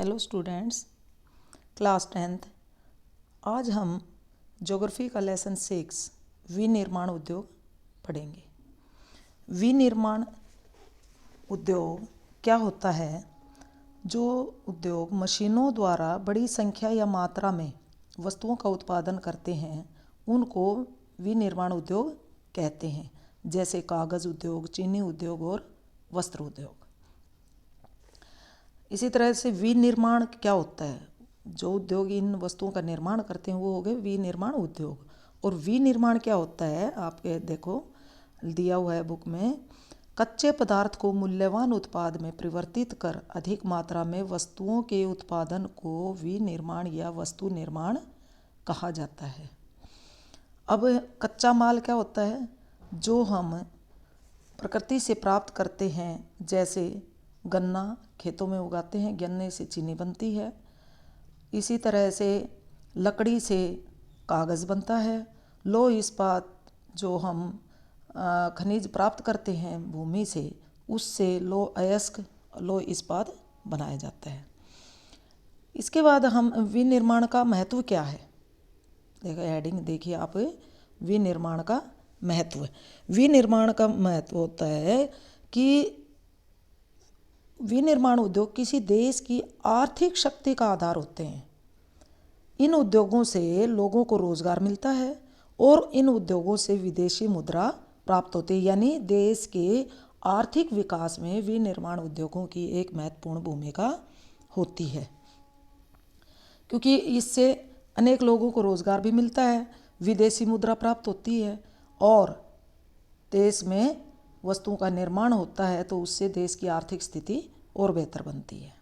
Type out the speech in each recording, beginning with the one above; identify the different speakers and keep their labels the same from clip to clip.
Speaker 1: Hello students, class 10th। आज हम geography का लेसन 6 विनिर्माण उद्योग पढ़ेंगे। विनिर्माण उद्योग क्या होता है? जो उद्योग मशीनों द्वारा बड़ी संख्या या मात्रा में वस्तुओं का उत्पादन करते हैं उनको विनिर्माण उद्योग कहते हैं, जैसे कागज़ उद्योग, चीनी उद्योग और वस्त्र उद्योग। इसी तरह से विनिर्माण क्या होता है? जो उद्योग इन वस्तुओं का निर्माण करते हैं वो हो गए विनिर्माण उद्योग। और विनिर्माण क्या होता है? आपके देखो दिया हुआ है बुक में, कच्चे पदार्थ को मूल्यवान उत्पाद में परिवर्तित कर अधिक मात्रा में वस्तुओं के उत्पादन को विनिर्माण या वस्तु निर्माण कहा जाता है। अब कच्चा माल क्या होता है? जो हम प्रकृति से प्राप्त करते हैं, जैसे गन्ना खेतों में उगाते हैं, गन्ने से चीनी बनती है। इसी तरह से लकड़ी से कागज़ बनता है। लौह इस्पात जो हम खनिज प्राप्त करते हैं भूमि से, उससे लौह अयस्क लौह इस्पात बनाया जाता है। इसके बाद हम विनिर्माण का महत्व क्या है? देखो हेडिंग देखिए आप, विनिर्माण का महत्व। विनिर्माण का महत्व होता है कि विनिर्माण उद्योग किसी देश की आर्थिक शक्ति का आधार होते हैं। इन उद्योगों से लोगों को रोजगार मिलता है और इन उद्योगों से विदेशी मुद्रा प्राप्त होती है। यानी देश के आर्थिक विकास में विनिर्माण उद्योगों की एक महत्वपूर्ण भूमिका होती है, क्योंकि इससे अनेक लोगों को रोजगार भी मिलता है, विदेशी मुद्रा प्राप्त होती है और देश में वस्तुओं का निर्माण होता है, तो उससे देश की आर्थिक स्थिति और बेहतर बनती है।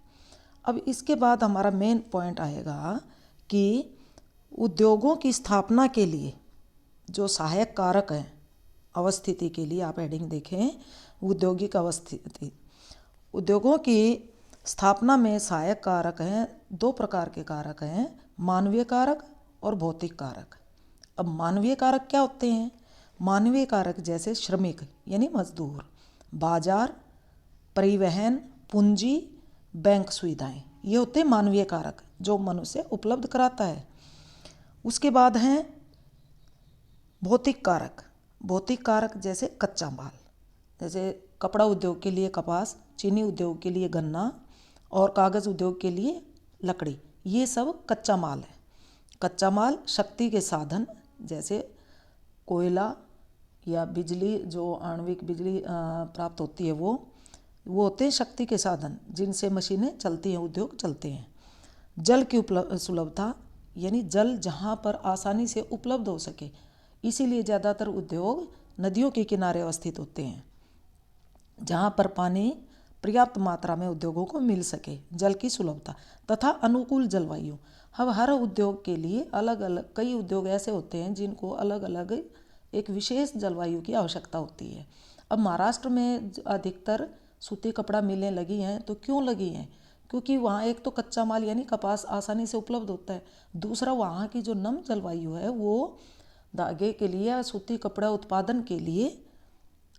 Speaker 1: अब इसके बाद हमारा मेन पॉइंट आएगा कि उद्योगों की स्थापना के लिए जो सहायक कारक हैं अवस्थिति के लिए, आप हेडिंग देखें, औद्योगिक अवस्थिति। उद्योगों की स्थापना में सहायक कारक हैं, दो प्रकार के कारक हैं, मानवीय कारक और भौतिक कारक। अब मानवीय कारक क्या होते हैं? मानवीय कारक जैसे श्रमिक यानी मजदूर, बाजार, परिवहन, पूंजी, बैंक सुविधाएं, ये होते हैं मानवीय कारक जो मनुष्य उपलब्ध कराता है। उसके बाद हैं भौतिक कारक। भौतिक कारक जैसे कच्चा माल, जैसे कपड़ा उद्योग के लिए कपास, चीनी उद्योग के लिए गन्ना और कागज़ उद्योग के लिए लकड़ी, ये सब कच्चा माल है। कच्चा माल शक्ति के साधन जैसे कोयला या बिजली, जो आणविक बिजली प्राप्त होती है, वो होते हैं शक्ति के साधन जिनसे मशीनें चलती हैं, उद्योग चलते हैं। जल की सुलभता, यानी जल जहाँ पर आसानी से उपलब्ध हो सके, इसीलिए ज़्यादातर उद्योग नदियों के किनारे अवस्थित होते हैं, जहाँ पर पानी पर्याप्त मात्रा में उद्योगों को मिल सके। जल की सुलभता तथा अनुकूल जलवायु। अब हर उद्योग के लिए अलग अलग, कई उद्योग ऐसे होते हैं जिनको अलग अलग एक विशेष जलवायु की आवश्यकता होती है। अब महाराष्ट्र में अधिकतर सूती कपड़ा मिलें लगी हैं, तो क्यों लगी हैं? क्योंकि वहाँ एक तो कच्चा माल यानी कपास आसानी से उपलब्ध होता है, दूसरा वहाँ की जो नम जलवायु है वो धागे के लिए या सूती कपड़ा उत्पादन के लिए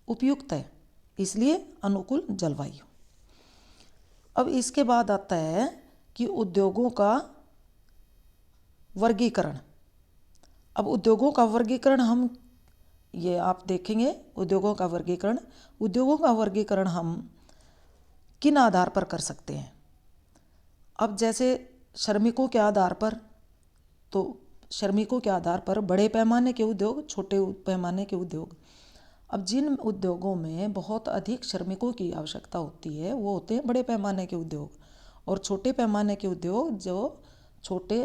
Speaker 1: उपयुक्त है, इसलिए अनुकूल जलवायु। अब इसके बाद आता है कि उद्योगों का वर्गीकरण। अब उद्योगों का वर्गीकरण हम ये आप देखेंगे, उद्योगों का वर्गीकरण हम किन आधार पर कर सकते हैं? अब जैसे श्रमिकों के आधार पर, तो श्रमिकों के आधार पर बड़े पैमाने के उद्योग, छोटे पैमाने के उद्योग। अब जिन उद्योगों में बहुत अधिक श्रमिकों की आवश्यकता होती है वो होते हैं बड़े पैमाने के उद्योग, और छोटे पैमाने के उद्योग जो छोटे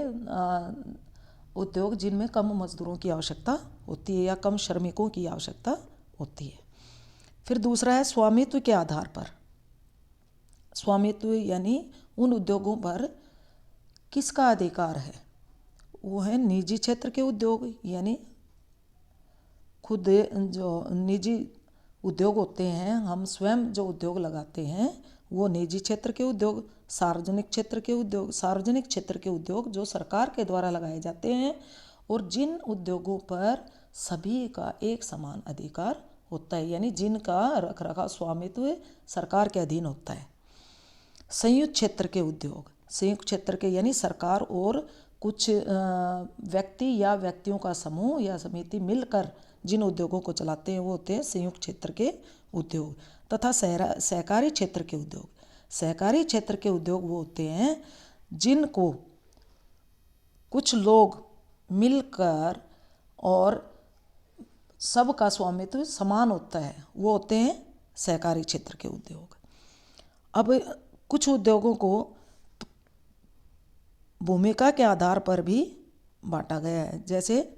Speaker 1: उद्योग जिनमें कम मजदूरों की आवश्यकता होती है या कम श्रमिकों की आवश्यकता होती है। फिर दूसरा है स्वामित्व के आधार पर। स्वामित्व यानी उन उद्योगों पर किसका अधिकार है? वो है निजी क्षेत्र के उद्योग, यानी खुद जो निजी उद्योग होते हैं, हम स्वयं जो उद्योग लगाते हैं वो निजी क्षेत्र के उद्योग। सार्वजनिक क्षेत्र के उद्योग जो सरकार के द्वारा लगाए जाते हैं और जिन उद्योगों पर सभी का एक समान अधिकार होता है, यानी जिनका रखरखाव स्वामित्व सरकार के अधीन होता है। संयुक्त क्षेत्र के उद्योग। संयुक्त क्षेत्र के यानी सरकार और कुछ व्यक्ति या व्यक्तियों का समूह या समिति मिलकर जिन उद्योगों को चलाते हैं वो होते हैं संयुक्त क्षेत्र के उद्योग। तथा सहकारी क्षेत्र के उद्योग, सहकारी क्षेत्र के उद्योग वो होते हैं जिनको कुछ लोग मिलकर और सबका स्वामित्व समान होता है, वो होते हैं सहकारी क्षेत्र के उद्योग। अब कुछ उद्योगों को भूमिका के आधार पर भी बांटा गया है, जैसे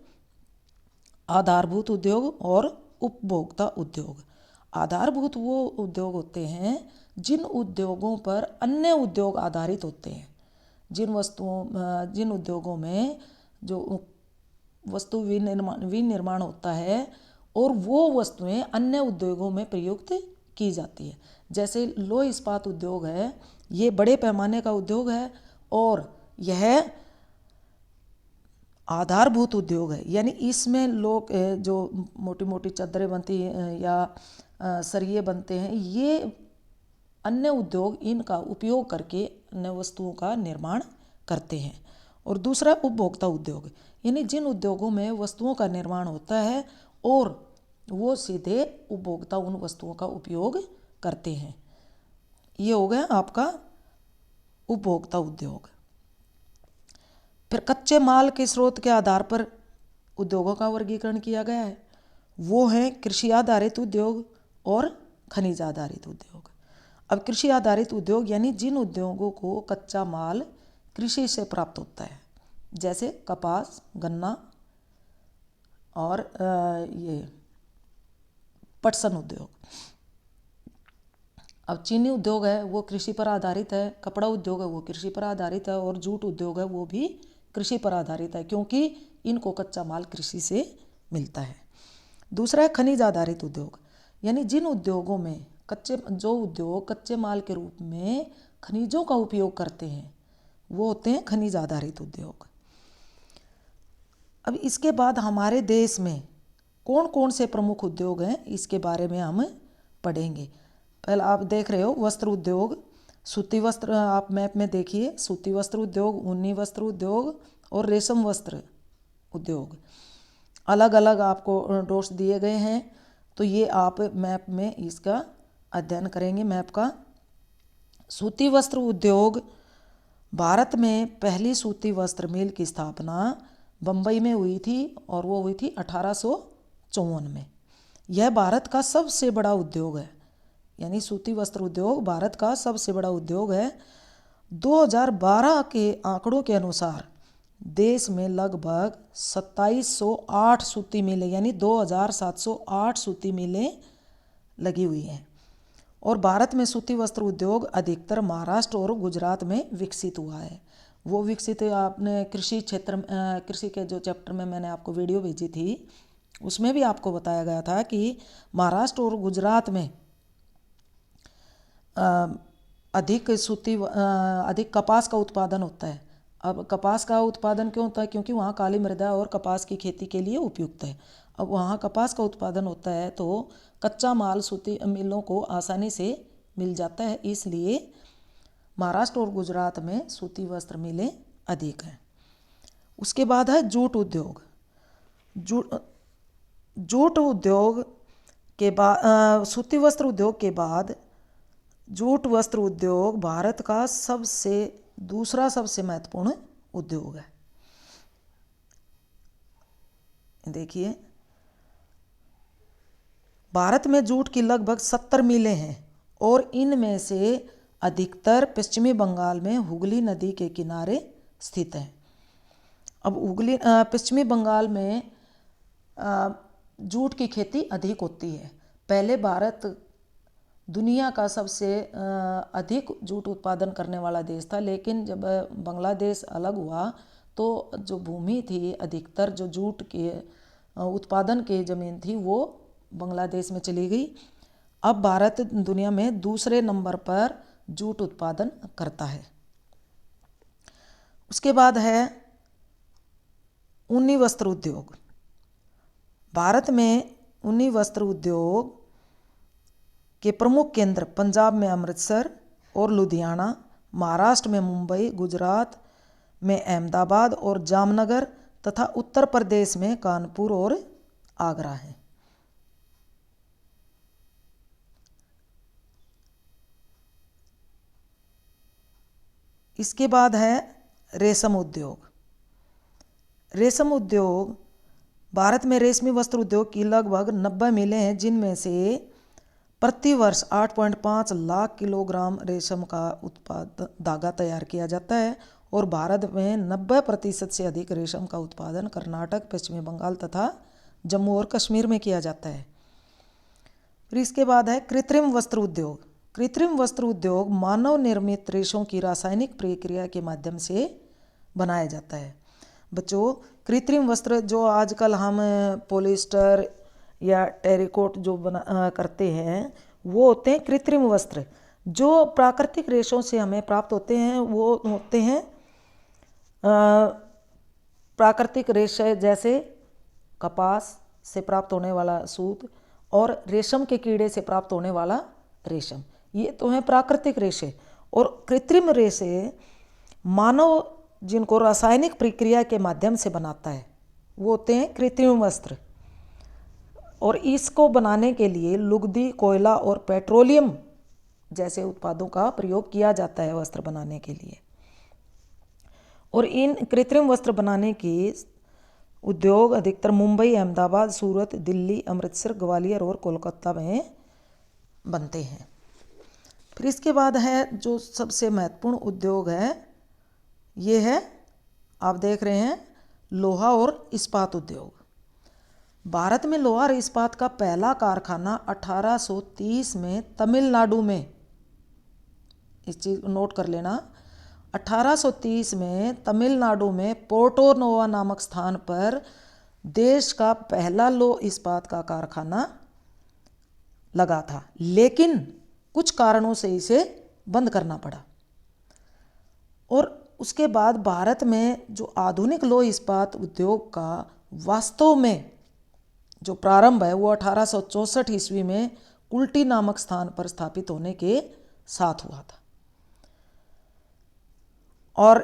Speaker 1: आधारभूत उद्योग और उपभोक्ता उद्योग। आधारभूत वो उद्योग होते हैं जिन उद्योगों पर अन्य उद्योग आधारित होते हैं, जिन उद्योगों में जो वस्तु विनिर्माण होता है और वो वस्तुएं अन्य उद्योगों में प्रयुक्त की जाती है। जैसे लौह इस्पात उद्योग है, ये बड़े पैमाने का उद्योग है और यह आधारभूत उद्योग है, यानी इसमें लोग जो मोटी मोटी चादरें बनती हैं या सरिये बनते हैं, ये अन्य उद्योग इनका उपयोग करके अन्य वस्तुओं का निर्माण करते हैं। और दूसरा उपभोक्ता उद्योग, यानी जिन उद्योगों में वस्तुओं का निर्माण होता है और वो सीधे उपभोक्ता उन वस्तुओं का उपयोग करते हैं। ये हो गया आपका उपभोक्ता उद्योग। फिर कच्चे माल के स्रोत के आधार पर उद्योगों का वर्गीकरण किया गया है, वो है कृषि आधारित उद्योग और खनिज आधारित उद्योग। अब कृषि आधारित उद्योग यानी जिन उद्योगों को कच्चा माल कृषि से प्राप्त होता है, जैसे कपास, गन्ना और ये पटसन उद्योग। अब चीनी उद्योग है वो कृषि पर आधारित है, कपड़ा उद्योग है वो कृषि पर आधारित है और जूट उद्योग है वो भी कृषि पर आधारित है, क्योंकि इनको कच्चा माल कृषि से मिलता है। दूसरा है खनिज आधारित उद्योग, यानी जिन उद्योगों में कच्चे माल के रूप में खनिजों का उपयोग करते हैं वो होते हैं खनिज आधारित उद्योग। अब इसके बाद हमारे देश में कौन कौन से प्रमुख उद्योग हैं इसके बारे में हम पढ़ेंगे। पहले आप देख रहे हो वस्त्र उद्योग, सूती वस्त्र, आप मैप में देखिए, सूती वस्त्र उद्योग, ऊनी वस्त्र उद्योग और रेशम वस्त्र उद्योग। अलग अलग आपको डोट्स दिए गए हैं, तो ये आप मैप में इसका अध्ययन करेंगे मैप का। सूती वस्त्र उद्योग, भारत में पहली सूती वस्त्र मिल की स्थापना बम्बई में हुई थी और वो हुई थी 1854 में। यह भारत का सबसे बड़ा उद्योग है, यानी सूती वस्त्र उद्योग भारत का सबसे बड़ा उद्योग है। 2012 के आंकड़ों के अनुसार देश में लगभग 2708 सूती मिलें यानी 2708 सूती मिलें लगी हुई हैं। और भारत में सूती वस्त्र उद्योग अधिकतर महाराष्ट्र और गुजरात में विकसित हुआ है। वो विकसित आपने कृषि क्षेत्र, कृषि के जो चैप्टर में मैंने आपको वीडियो भेजी थी उसमें भी आपको बताया गया था कि महाराष्ट्र और गुजरात में अधिक कपास का उत्पादन होता है। अब कपास का उत्पादन क्यों होता है? क्योंकि वहाँ काली मृदा और कपास की खेती के लिए उपयुक्त है। अब वहाँ कपास का उत्पादन होता है तो कच्चा माल सूती मिलों को आसानी से मिल जाता है, इसलिए महाराष्ट्र और गुजरात में सूती वस्त्र मिलें अधिक हैं। उसके बाद है जूट उद्योग। जूट उद्योग के बाद सूती वस्त्र उद्योग के बाद जूट वस्त्र उद्योग भारत का दूसरा सबसे महत्वपूर्ण उद्योग है। देखिए, भारत में जूट की लगभग 70 मिलें हैं और इनमें से अधिकतर पश्चिमी बंगाल में हुगली नदी के किनारे स्थित हैं। अब पश्चिमी बंगाल में जूट की खेती अधिक होती है। पहले भारत दुनिया का सबसे अधिक जूट उत्पादन करने वाला देश था, लेकिन जब बांग्लादेश अलग हुआ तो जो भूमि थी, अधिकतर जो जूट के उत्पादन की ज़मीन थी वो बांग्लादेश में चली गई। अब भारत दुनिया में दूसरे नंबर पर जूट उत्पादन करता है। उसके बाद है ऊनी वस्त्र उद्योग। भारत में ऊनी वस्त्र उद्योग के प्रमुख केंद्र पंजाब में अमृतसर और लुधियाना, महाराष्ट्र में मुंबई, गुजरात में अहमदाबाद और जामनगर तथा उत्तर प्रदेश में कानपुर और आगरा है। इसके बाद है रेशम उद्योग। रेशम उद्योग, भारत में रेशमी वस्त्र उद्योग की लगभग 90 मिलें हैं, जिनमें से प्रतिवर्ष 8.5 लाख किलोग्राम रेशम का उत्पाद धागा तैयार किया जाता है और भारत में 90% से अधिक रेशम का उत्पादन कर्नाटक, पश्चिमी बंगाल तथा जम्मू और कश्मीर में किया जाता है। फिर इसके बाद है कृत्रिम वस्त्र उद्योग। कृत्रिम वस्त्र उद्योग मानव निर्मित रेशों की रासायनिक प्रक्रिया के माध्यम से बनाया जाता है। बच्चों, कृत्रिम वस्त्र जो आजकल हम पॉलिस्टर या टेरिकोट जो करते हैं, वो होते हैं कृत्रिम वस्त्र। जो प्राकृतिक रेशों से हमें प्राप्त होते हैं वो होते हैं प्राकृतिक रेशे, जैसे कपास से प्राप्त होने वाला सूत और रेशम के कीड़े से प्राप्त होने वाला रेशम, ये तो हैं प्राकृतिक रेशे। और कृत्रिम रेशे मानव जिनको रासायनिक प्रक्रिया के माध्यम से बनाता है, वो होते हैं कृत्रिम वस्त्र। और इसको बनाने के लिए लुगदी, कोयला और पेट्रोलियम जैसे उत्पादों का प्रयोग किया जाता है वस्त्र बनाने के लिए। और इन कृत्रिम वस्त्र बनाने के उद्योग अधिकतर मुंबई, अहमदाबाद, सूरत, दिल्ली, अमृतसर, ग्वालियर और कोलकाता में बनते हैं। फिर इसके बाद है जो सबसे महत्वपूर्ण उद्योग है, ये है, आप देख रहे हैं, लोहा और इस्पात उद्योग। भारत में लोहा और इस्पात का पहला कारखाना 1830 में तमिलनाडु में, इस चीज़ को नोट कर लेना, 1830 में तमिलनाडु में पोर्टो नोवा नामक स्थान पर देश का पहला लौह इस्पात का कारखाना लगा था, लेकिन कुछ कारणों से इसे बंद करना पड़ा। और उसके बाद भारत में जो आधुनिक लौह इस्पात उद्योग का वास्तव में जो प्रारंभ है वो 1864 ईस्वी में कुल्टी नामक स्थान पर स्थापित होने के साथ हुआ था। और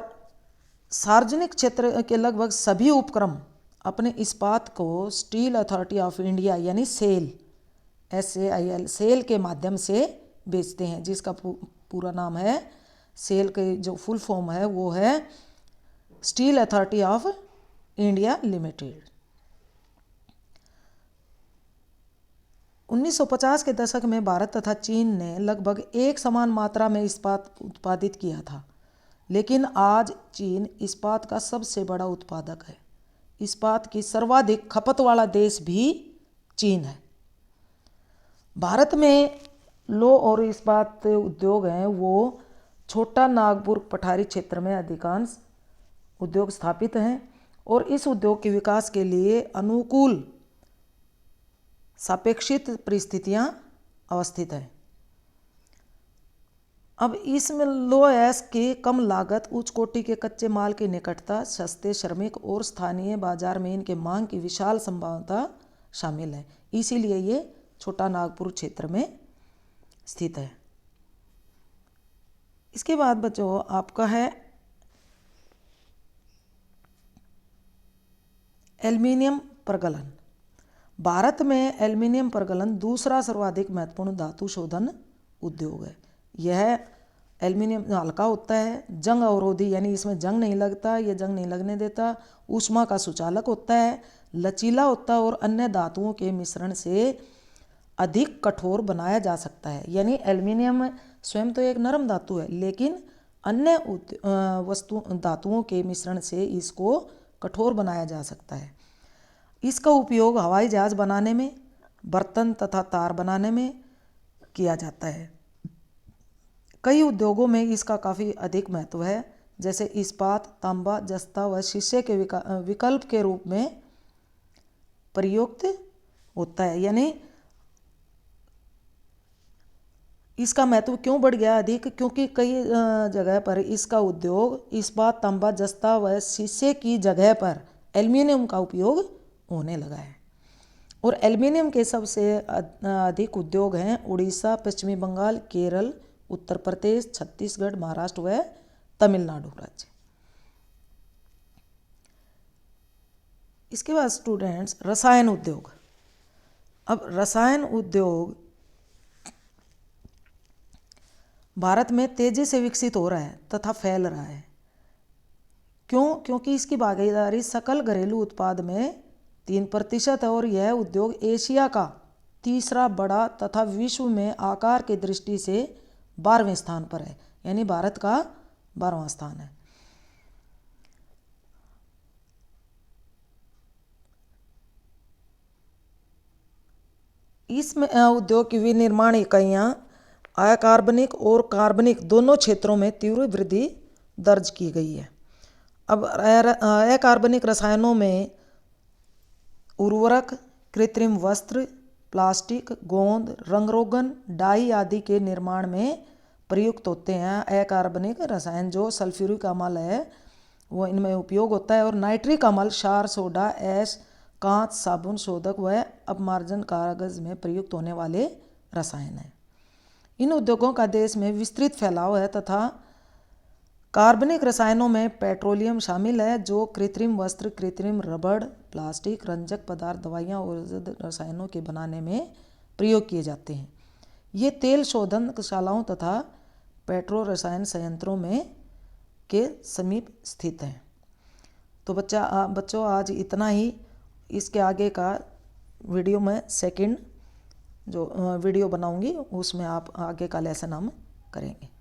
Speaker 1: सार्वजनिक क्षेत्र के लगभग सभी उपक्रम अपने इस्पात को स्टील अथॉरिटी ऑफ इंडिया यानी सेल, SAIL, सेल के माध्यम से बेचते हैं, जिसका पूरा नाम है, सेल के जो फुल फॉर्म है वो है steel authority of India limited. 1950 के दशक में भारत तथा चीन ने लगभग एक समान मात्रा में इस्पात उत्पादित किया था, लेकिन आज चीन इस्पात का सबसे बड़ा उत्पादक है। इस्पात की सर्वाधिक खपत वाला देश भी चीन है। भारत में लौह और इस्पात उद्योग हैं वो छोटा नागपुर पठारी क्षेत्र में अधिकांश उद्योग स्थापित हैं और इस उद्योग के विकास के लिए अनुकूल सापेक्षित परिस्थितियां अवस्थित हैं। अब इसमें लो एस की कम लागत, उच्च कोटि के कच्चे माल की निकटता, सस्ते श्रमिक और स्थानीय बाजार में इनके मांग की विशाल संभावना शामिल है, इसीलिए ये छोटा नागपुर क्षेत्र में स्थित है। इसके बाद बच्चों आपका है एल्युमिनियम प्रगलन। भारत में एल्युमिनियम प्रगलन दूसरा सर्वाधिक महत्वपूर्ण धातु शोधन उद्योग है। यह एल्युमिनियम हल्का होता है, जंग अवरोधी यानी इसमें जंग नहीं लगता, यह जंग नहीं लगने देता, ऊष्मा का सुचालक होता है, लचीला होता है और अन्य धातुओं के मिश्रण से अधिक कठोर बनाया जा सकता है। यानी एल्युमिनियम स्वयं तो एक नरम धातु है, लेकिन अन्य धातुओं के मिश्रण से इसको कठोर बनाया जा सकता है। इसका उपयोग हवाई जहाज बनाने में, बर्तन तथा तार बनाने में किया जाता है। कई उद्योगों में इसका काफ़ी अधिक महत्व है, जैसे इस्पात, तांबा, जस्ता व शीशे के विकल्प के रूप में प्रयुक्त होता है। यानी इसका महत्व क्यों बढ़ गया अधिक, क्योंकि कई जगह पर इसका उद्योग इस्पात, तांबा, जस्ता व शीशे की जगह पर एल्युमिनियम का उपयोग होने लगा है। और एल्युमिनियम के सबसे अधिक उद्योग हैं उड़ीसा, पश्चिमी बंगाल, केरल, उत्तर प्रदेश, छत्तीसगढ़, महाराष्ट्र व तमिलनाडु राज्य। इसके बाद स्टूडेंट्स रसायन उद्योग। अब रसायन उद्योग भारत में तेजी से विकसित हो रहा है तथा फैल रहा है। क्यों? क्योंकि इसकी भागीदारी सकल घरेलू उत्पाद में 3% है और यह उद्योग एशिया का तीसरा बड़ा तथा विश्व में आकार की दृष्टि से 12वें स्थान पर है, यानी भारत का 12वां स्थान है। इसमें उद्योग की विनिर्माण इकाइयाँ अकार्बनिक और कार्बनिक दोनों क्षेत्रों में तीव्र वृद्धि दर्ज की गई है। अब अकार्बनिक रसायनों में उर्वरक, कृत्रिम वस्त्र, प्लास्टिक, गोंद, रंग-रोगन, डाई आदि के निर्माण में प्रयुक्त होते हैं। अकार्बनिक रसायन जो सल्फ्यूरिक अम्ल है वो इनमें उपयोग होता है, और नाइट्रिक अम्ल क्षार, सोडा, ऐश, कांच, साबुन, शोधक व अपमार्जन कागज में प्रयुक्त होने वाले रसायन हैं। इन उद्योगों का देश में विस्तृत फैलाव है तथा कार्बनिक रसायनों में पेट्रोलियम शामिल है, जो कृत्रिम वस्त्र, कृत्रिम रबड़, प्लास्टिक, रंजक पदार्थ, दवाइयाँ और औषध रसायनों के बनाने में प्रयोग किए जाते हैं। ये तेल शोधनशालाओं तथा पेट्रो रसायन संयंत्रों में के समीप स्थित हैं। तो बच्चों आज इतना ही। इसके आगे का वीडियो में सेकंड जो वीडियो बनाऊंगी उसमें आप आगे का लेसन हम करेंगे।